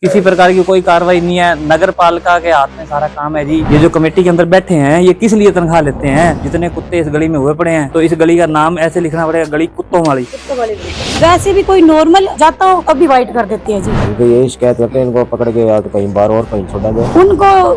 किसी प्रकार की कोई कार्रवाई नहीं है। नगर पालिका के हाथ में सारा काम है जी। ये जो कमेटी के अंदर बैठे हैं ये किस लिए तनख्वाह लेते हैं? जितने कुत्ते इस गली में हुए पड़े हैं तो इस गली का नाम ऐसे लिखना पड़ेगा, गली कुत्तों वाली। वैसे भी कोई नॉर्मल जाता हो तब भी वाइट कर देते हैं जी। उनको यही शिकायत करते हैं, इनको पकड़ के या तो कहीं बार और कहीं छोड़ा जाए।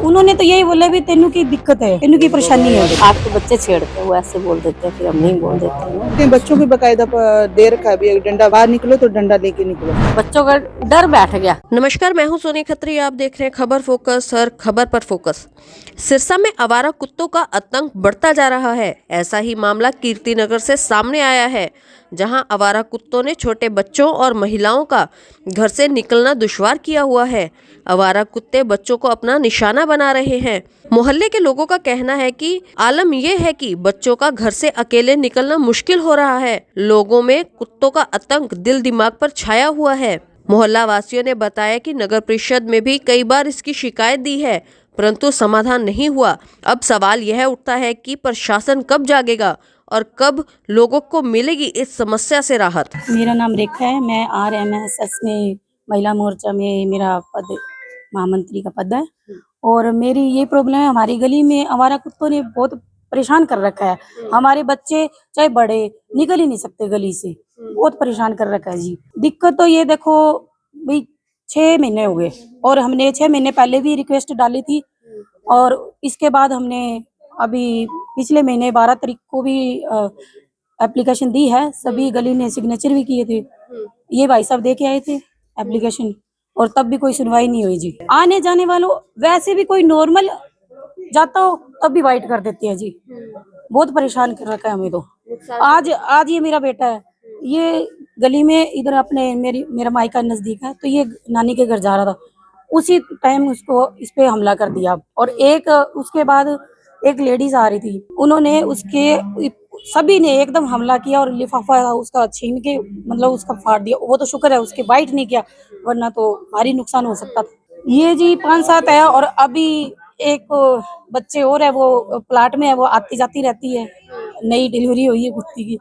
उन्होंने तो यही बोला भी तेनू की दिक्कत है, तेनू की परेशानी है। आपके बच्चे छेड़ते हैं, वो ऐसे बोल देते हैं, फिर हम नहीं बोल देते हैं। अपने बच्चों की बकायदा दे रखा है, भी डंडा बाहर निकलो तो डंडा लेके निकलो। बच्चों का डर बैठ गया। नमस्कार, मैं हूं सोनी खत्री। आप देख रहे हैं खबर फोकस और खबर पर फोकस। सिरसा में आवारा कुत्तों का आतंक बढ़ता जा रहा है। ऐसा ही मामला कीर्तिनगर से सामने आया है, जहां आवारा कुत्तों ने छोटे बच्चों और महिलाओं का घर से निकलना दुश्वार किया हुआ है। आवारा कुत्ते बच्चों को अपना निशाना बना रहे हैं। मोहल्ले के लोगों का कहना है कि आलम यह है कि बच्चों का घर से अकेले निकलना मुश्किल हो रहा है। लोगों में कुत्तों का आतंक दिल दिमाग पर छाया हुआ है। मोहल्ला वासियों ने बताया कि नगर परिषद में भी कई बार इसकी शिकायत दी है, परंतु समाधान नहीं हुआ। अब सवाल यह उठता है कि प्रशासन कब जागेगा और कब लोगों को मिलेगी इस समस्या से राहत। मेरा नाम रेखा है, मैं RMSS में महिला मोर्चा में मेरा पद महामंत्री का पद है। और मेरी ये प्रॉब्लम है, हमारी गली में आवारा कुत्तों ने बहुत परेशान कर रखा है। हमारे बच्चे चाहे बड़े निकल ही नहीं सकते गली से, बहुत परेशान कर रखा है जी। दिक्कत तो ये देखो भाई, 6 महीने हो गए और हमने 6 महीने पहले भी रिक्वेस्ट डाली थी और इसके बाद हमने अभी पिछले महीने 12 तारीख को भी एप्लीकेशन दी है। सभी गली ने सिग्नेचर भी किए थे। ये भाई साहब दे के आए थे एप्लीकेशन और तब भी कोई सुनवाई नहीं हुई जी। आने जाने वालों वैसे भी कोई नॉर्मल जाता हो तब भी वाइट कर देते हैं जी। बहुत परेशान कर रखा है हमें तो। आज ये मेरा बेटा है, ये गली में इधर अपने मेरा मायका नजदीक है, तो ये नानी के घर जा रहा था, उसी टाइम उसको इस पे हमला कर दिया। और एक उसके बाद एक लेडीज आ रही थी, उन्होंने उसके सभी ने एकदम हमला किया और लिफाफा उसका छीन के मतलब उसका फाड़ दिया। वो तो शुक्र है उसके बाइट नहीं किया, वरना तो भारी नुकसान हो सकता था। ये जी 5-7 है और अभी एक बच्चे और है, वो प्लाट में है, वो आती जाती रहती है। नई डिलीवरी हुई है कुत्ती की,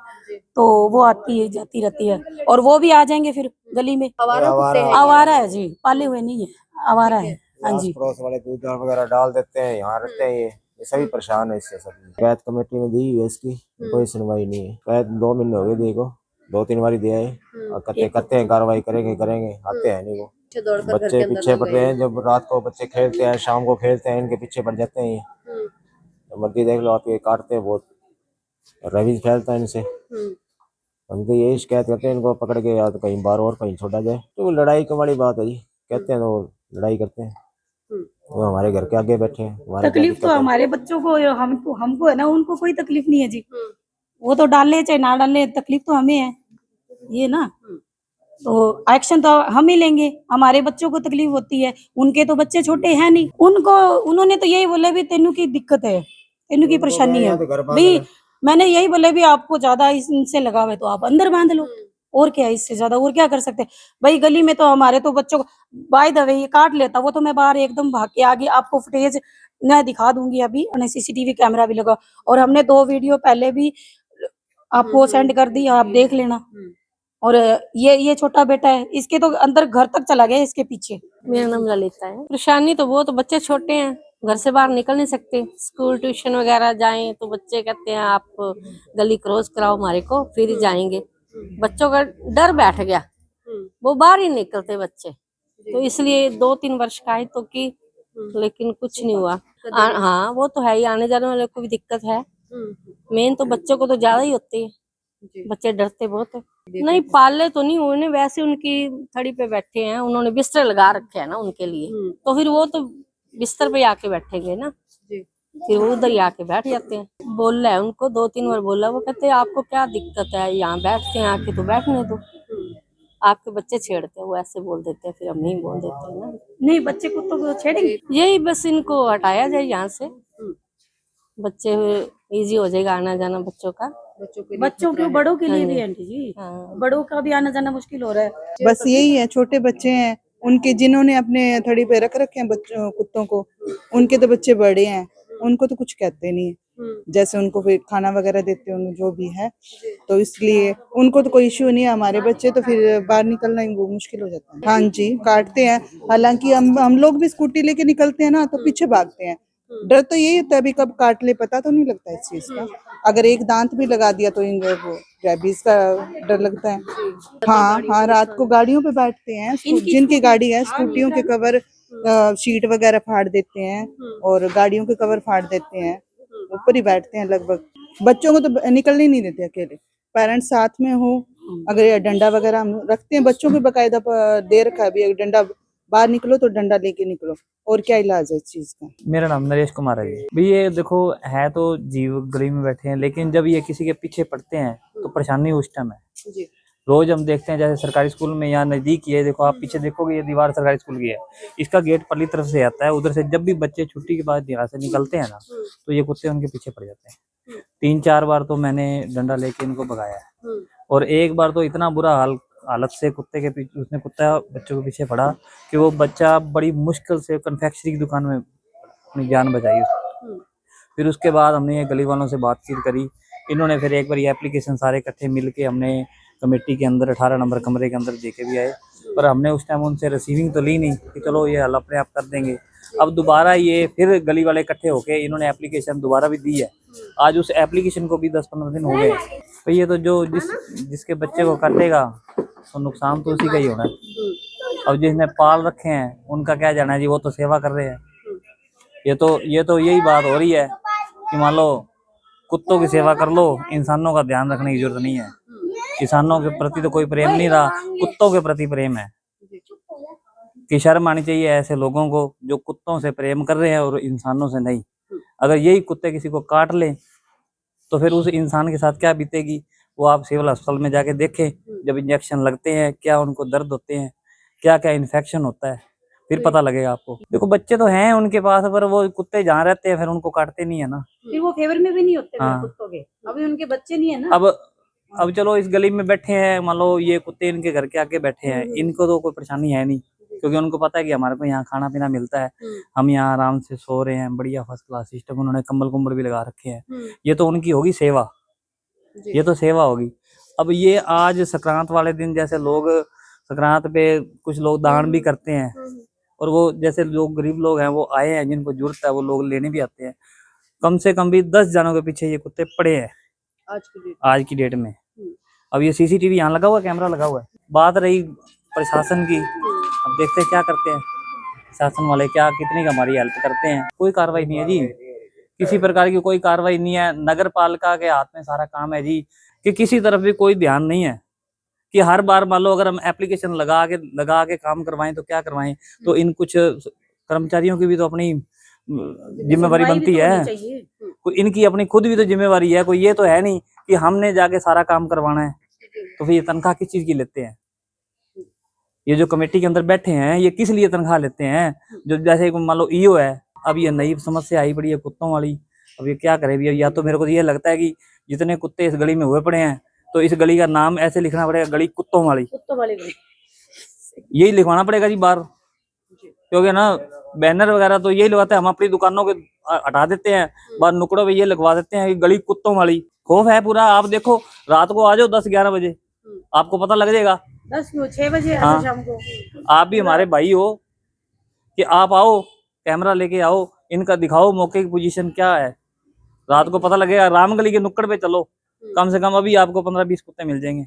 तो वो आती है जाती रहती है और वो भी आ जाएंगे फिर गली में। आवारा है जी, पाले हुए नहीं है, आवारा है। हाँ जी, पड़ोस वाले दूध वगैरह डाल देते हैं, यहाँ रहते हैं ये सभी परेशान है इससे। सभी शिकायत कमेटी में दी है, इसकी कोई सुनवाई नहीं है। शिकायत 2 महीने हो गए, देखो 2-3 बार दिया है और करते हैं कार्रवाई करेंगे आते हैं नहीं वो। बच्चे पीछे पड़ रहे हैं, जब रात को बच्चे खेलते हैं, शाम को खेलते हैं, इनके पीछे पड़ जाते हैं ये। तो मर्जी देख लो आप, ये काटते हैं बहुत, रवीज फैलता है इनसे। हम तो यही शिकायत करते हैं, इनको पकड़ के या तो कहीं बार और कहीं छोड़ा जाए। तो लड़ाई की बड़ी बात है जी, कहते हैं तो लड़ाई करते हैं। वो हमारे घर के आगे बैठे हैं। तकलीफ तो हमारे बच्चों को हमको है ना, उनको कोई तकलीफ नहीं है जी। वो तो डाले चाहे ना डाले, तकलीफ तो हमें है ये ना। तो एक्शन तो हम ही लेंगे, हमारे बच्चों को तकलीफ होती है, उनके तो बच्चे छोटे हैं नहीं। उन्होंने तो यही बोला भी तेनू की दिक्कत है, तेनू की परेशानी है भाई। मैंने यही बोला भी आपको ज्यादा इनसे लगाव है तो आप अंदर बांध लो, और क्या इससे ज्यादा और क्या कर सकते हैं भाई। गली में तो हमारे तो बच्चों को बाय द वे ये काट लेता, वो तो मैं बाहर एकदम भाग के आगे आपको फुटेज मैं दिखा दूंगी अभी। CCTV कैमरा भी लगा और हमने 2 वीडियो पहले भी आपको सेंड कर दी, आप देख लेना। और ये छोटा बेटा है, इसके तो अंदर घर तक चला गया इसके पीछे। मेरा नाम ललिता है। परेशानी तो बहुत, बच्चे छोटे हैं, घर से बाहर निकल नहीं सकते। स्कूल ट्यूशन वगैरह जाएं तो बच्चे कहते हैं आप गली क्रॉस कराओ हमारे को, फिर ही जाएंगे। बच्चों का डर बैठ गया, वो बाहर ही निकलते बच्चे। तो इसलिए 2-3 वर्ष शिकायत तो की, लेकिन कुछ नहीं हुआ। हाँ वो तो है ही, आने जाने वाले को भी दिक्कत है। मेन तो बच्चों को तो ज्यादा ही होती है, बच्चे डरते बहुत है। नहीं पाले तो नहीं हुए, वैसे उनकी थड़ी पे बैठे हैं, उन्होंने बिस्तर लगा रखे है ना उनके लिए, तो फिर वो तो बिस्तर पे आके बैठेंगे ना, फिर वो उधर ही आके बैठ जाते हैं। बोला है उनको 2-3 बार बोला, वो कहते हैं आपको क्या दिक्कत है, यहाँ बैठते हैं आके तो बैठने दो, आपके बच्चे छेड़ते हैं, वो ऐसे बोल देते हैं, फिर हम नहीं बोल देते हैं ना। नहीं, बच्चे कुत्तों को छेड़ेंगे, यही बस इनको हटाया जाए यहाँ से, बच्चे इजी हो जाएगा आना जाना बच्चों का। बच्चों के बड़ों के लिए भी आंटी जी, बड़ों का भी आना जाना मुश्किल हो रहा है। बस यही है, छोटे बच्चे हैं उनके, जिन्होंने अपने थड़ी पे रख रखे हैं बच्चों कुत्तों को, उनके तो बच्चे बड़े हैं, उनको तो कुछ कहते नहीं है। जैसे उनको फिर खाना वगैरह देते होंगे जो भी है, तो इसलिए उनको तो कोई इश्यू नहीं है। हमारे बच्चे तो फिर बाहर निकलना ही वो मुश्किल हो जाता है। हाँ जी, काटते हैं। हालांकि हम लोग भी स्कूटी लेके निकलते हैं ना, तो पीछे भागते हैं। डर तो यही होता है अभी कब काट ले, पता तो नहीं लगता इस चीज का। अगर एक दांत भी लगा दिया तो इन वो रेबीज का डर लगता है। हाँ हाँ, रात को गाड़ियों पे बैठते हैं, जिनकी गाड़ी है स्कूटियों के कवर शीट वगैरह फाड़ देते हैं और गाड़ियों के कवर फाड़ देते हैं, ऊपर ही बैठते हैं लगभग। बच्चों को तो निकलने नहीं देते अकेले, पेरेंट्स साथ में हो। अगर ये डंडा वगैरह हम रखते हैं, बच्चों को बकायदा दे रखा है भी, डंडा बाहर निकलो तो डंडा लेके निकलो। और क्या इलाज है इस चीज का? मेरा नाम नरेश कुमार है जी। भाई ये देखो, है तो जीव गली में बैठे हैं, लेकिन जब ये किसी के पीछे पड़ते हैं तो परेशानी उस टाइम है जी। रोज हम देखते हैं, जैसे सरकारी स्कूल में यहाँ नजदीक ही है, देखो आप पीछे देखोगे ये दीवार सरकारी स्कूल की है, इसका गेट परली तरफ से आता है, उधर से जब भी बच्चे छुट्टी के बाद यहाँ से निकलते हैं ना, तो ये कुत्ते उनके पीछे पड़ जाते हैं। 3-4 बार तो मैंने डंडा लेके इनको भगाया है, और एक बार तो इतना बुरा हालत से कुत्ते के पीछे, उसने कुत्ता बच्चों के पीछे पड़ा कि वो बच्चा बड़ी मुश्किल से कन्फेक्शनरी की दुकान में अपनी जान बचाई। फिर उसके बाद हमने ये गली वालों से बातचीत करी, इन्होंने फिर एक बार ये एप्लीकेशन सारे इकट्ठे मिलके हमने कमेटी के अंदर 18 नंबर कमरे के अंदर देके भी आए, पर हमने उस टाइम उनसे रिसीविंग तो ली नहीं कि चलो ये हल अपने आप कर देंगे। अब दोबारा ये फिर गली वाले इकट्ठे होके इन्होंने एप्लीकेशन दोबारा भी दी है। आज उस एप्लीकेशन को भी 10-15 दिन हो गए। तो ये तो जो जिसके बच्चे को काटेगा तो नुकसान तो उसी का ही होना है। अब जिसने पाल रखे हैं उनका क्या जाना है जी, वो तो सेवा कर रहे हैं। ये तो यही बात हो रही है कि मान लो कुत्तों की सेवा कर लो, इंसानों का ध्यान रखने की जरूरत नहीं है। इंसानों के प्रति तो कोई प्रेम नहीं रहा, कुत्तों के प्रति प्रेम है। कि शर्म आनी चाहिए ऐसे लोगों को जो कुत्तों से प्रेम कर रहे हैं और इंसानों से नहीं। अगर यही कुत्ते किसी को काट ले तो फिर उस इंसान के साथ क्या बीतेगी, वो आप सिविल अस्पताल में जाके देखें, जब इंजेक्शन लगते हैं क्या उनको दर्द होते हैं, क्या क्या इन्फेक्शन होता है, फिर पता लगेगा आपको। देखो बच्चे तो हैं उनके पास, पर वो कुत्ते जहाँ रहते हैं फिर उनको काटते नहीं है ना, फिर वो फेवर में भी नहीं होते हाँ। कुत्तों के, अभी उनके बच्चे नहीं है ना। अब चलो इस गली में बैठे हैं, मान लो ये कुत्ते इनके घर के आके बैठे हैं, इनको तो कोई परेशानी है नहीं, क्योंकि उनको पता है कि हमारे को यहाँ खाना पीना मिलता है, हम यहाँ आराम से सो रहे हैं, बढ़िया फर्स्ट क्लास सिस्टम, उन्होंने कंबल कुंबल भी लगा रखे हैं। ये तो उनकी होगी सेवा, ये तो सेवा होगी। अब ये आज संक्रांत वाले दिन जैसे लोग संक्रांत पे कुछ लोग दान भी करते हैं, और वो जैसे लोग गरीब लोग हैं वो आए हैं जिनको जरूरत है वो लोग लेने भी आते हैं। कम से कम भी 10 जनों के पीछे ये कुत्ते पड़े हैं आज की डेट में। अब ये सीसीटीवी यहाँ लगा हुआ है, कैमरा लगा हुआ है। बात रही प्रशासन की, अब देखते हैं क्या करते हैं प्रशासन वाले, क्या कितनी हमारी हेल्प करते हैं। कोई कार्रवाई नहीं है जी, किसी प्रकार की कोई कार्रवाई नहीं है। नगर पालिका के हाथ में सारा काम है जी, कि किसी तरफ भी कोई ध्यान नहीं है। कि हर बार मान लो अगर हम एप्लीकेशन लगा के काम करवाएं तो क्या करवाएं, तो इन कुछ कर्मचारियों की भी तो अपनी जिम्मेवारी बनती है, इनकी अपनी खुद भी तो जिम्मेवारी है। कोई ये तो है नहीं कि हमने जाके सारा काम करवाना है, तो फिर ये तनख्वाह किस चीज की लेते हैं? ये जो कमेटी के अंदर बैठे हैं ये किस लिए तनख्वाह लेते हैं? जो जैसे मान लो ईओ है, अब ये नई समस्या आई पड़ी है कुत्तों वाली, अब ये क्या करे भैया? या तो मेरे को ये लगता है कि जितने कुत्ते इस गली में हुए पड़े हैं तो इस गली का नाम ऐसे लिखना पड़ेगा, गली कुत्तों वाली, यही लिखवाना पड़ेगा जी बाहर। क्योंकि ना बैनर वगैरह तो यही लगवाते हैं, हम अपनी दुकानों के हटा देते हैं, बाहर नुकड़ों पे ये लगवा देते हैं कि गली कुत्तों वाली। खौफ है पूरा। आप देखो रात को आ जाओ 10-11 बजे, आपको पता लग जाएगा। 6 बजे हाँ, शाम को। आप भी हमारे भाई हो कि आप आओ, कैमरा लेके आओ, इनका दिखाओ मौके की पोजीशन क्या है, रात को पता लगेगा। रामगली के नुक्कड़ पे चलो, कम से कम अभी आपको 15-20 कुत्ते मिल जाएंगे।